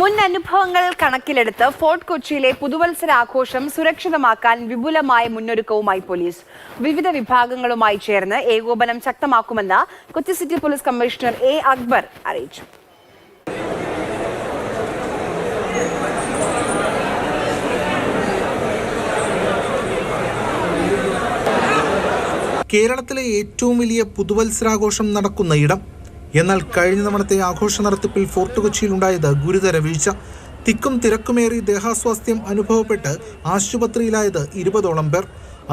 മുൻ അനുഭവങ്ങൾ കണക്കിലെടുത്ത് ഫോർട്ട് കൊച്ചിയിലെ പുതുവത്സരാഘോഷം സുരക്ഷിതമാക്കാൻ വിപുലമായ മുന്നൊരുക്കവുമായി പോലീസ് വിവിധ വിഭാഗങ്ങളുമായി ചേർന്ന് ഏകോപനം ശക്തമാക്കുമെന്ന് Kochi city police commissioner A Akbar അറിയിച്ചു. കേരളത്തിലെ ഏറ്റവും വലിയ പുതുവത്സരാഘോഷം നടക്കുന്ന ഇടം. എന്നാൽ കഴിഞ്ഞ തവണത്തെ ആഘോഷ നടത്തിപ്പിൽ ഫോർട്ട് കൊച്ചിയിലുണ്ടായത് ഗുരുതര വീഴ്ച. തിക്കും തിരക്കുമേറി ദേഹാസ്വാസ്ഥ്യം അനുഭവപ്പെട്ട് ആശുപത്രിയിലായത് 20ഓളം പേർ.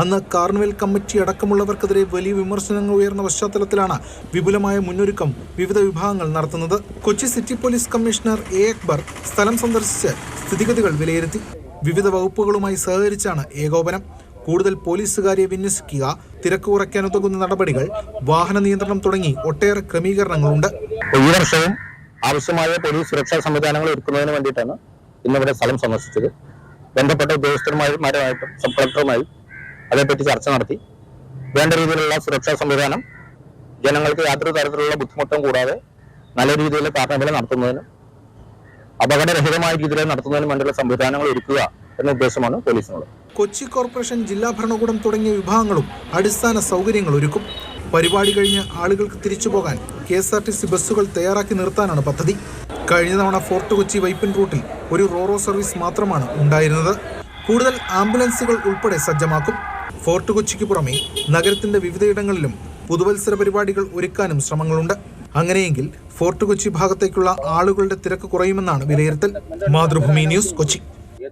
അന്ന് കാർണിവൽ കമ്മിറ്റി അടക്കമുള്ളവർക്കെതിരെ വലിയ വിമർശനങ്ങൾ ഉയർന്ന പശ്ചാത്തലത്തിലാണ് വിപുലമായ മുന്നൊരുക്കം വിവിധ വിഭാഗങ്ങൾ നടത്തുന്നത്. Kochi city police commissioner A Akbar സ്ഥലം സന്ദർശിച്ച് സ്ഥിതിഗതികൾ വിലയിരുത്തി. വിവിധ വകുപ്പുകളുമായി സഹകരിച്ചാണ് ഏകോപനം. കൂടുതൽ പോലീസുകാരെ വിന്യസിക്കുക, തിരക്ക് കുറയ്ക്കാനുതകുന്ന നടപടികൾ, വാഹന നിയന്ത്രണം തുടങ്ങി ഒട്ടേറെ ക്രമീകരണങ്ങളുണ്ട്. ഈ വർഷവും ആവശ്യമായ പോലീസ് സുരക്ഷാ സംവിധാനങ്ങൾ ഒരുക്കുന്നതിന് വേണ്ടിയിട്ടാണ് ഇന്നിവിടെ സ്ഥലം സന്ദർശിച്ചത്. ബന്ധപ്പെട്ട ഉദ്യോഗസ്ഥന്മാരുമായിട്ടും സബ് കളക്ടറുമായും അതേപ്പറ്റി ചർച്ച നടത്തി വേണ്ട രീതിയിലുള്ള സുരക്ഷാ സംവിധാനം ജനങ്ങൾക്ക് യാതൊരു തരത്തിലുള്ള ബുദ്ധിമുട്ടും കൂടാതെ നല്ല രീതിയിൽ കാർണിവൽ നടത്തുന്നതിനും അപകടരഹിതമായ രീതിയിൽ നടത്തുന്നതിനും വേണ്ടിയുള്ള സംവിധാനങ്ങൾ ഒരുക്കുക എന്ന ഉദ്ദേശമാണ് പോലീസിനുള്ളത്. കൊച്ചി കോർപ്പറേഷൻ, ജില്ലാ ഭരണകൂടം തുടങ്ങിയ വിഭാഗങ്ങളും അടിസ്ഥാന സൗകര്യങ്ങൾ ഒരുക്കും. പരിപാടി കഴിഞ്ഞ് ആളുകൾക്ക് തിരിച്ചു പോകാൻ KSRTC ബസ്സുകൾ തയ്യാറാക്കി നിർത്താനാണ് പദ്ധതി. കഴിഞ്ഞ തവണ ഫോർട്ട് കൊച്ചി വൈപ്പിൻ റൂട്ടിൽ ഒരു റോറോ സർവീസ് മാത്രമാണ് ഉണ്ടായിരുന്നത്. കൂടുതൽ ആംബുലൻസുകൾ ഉൾപ്പെടെ സജ്ജമാക്കും. ഫോർട്ട് കൊച്ചിക്ക് പുറമെ നഗരത്തിന്റെ വിവിധയിടങ്ങളിലും പുതുവത്സര പരിപാടികൾ ഒരുക്കാനും ശ്രമങ്ങളുണ്ട്. അങ്ങനെയെങ്കിൽ ഫോർട്ട് കൊച്ചി ഭാഗത്തേക്കുള്ള ആളുകളുടെ തിരക്ക് കുറയുമെന്നാണ് വിലയിരുത്തൽ. മാതൃഭൂമി ന്യൂസ്, കൊച്ചി.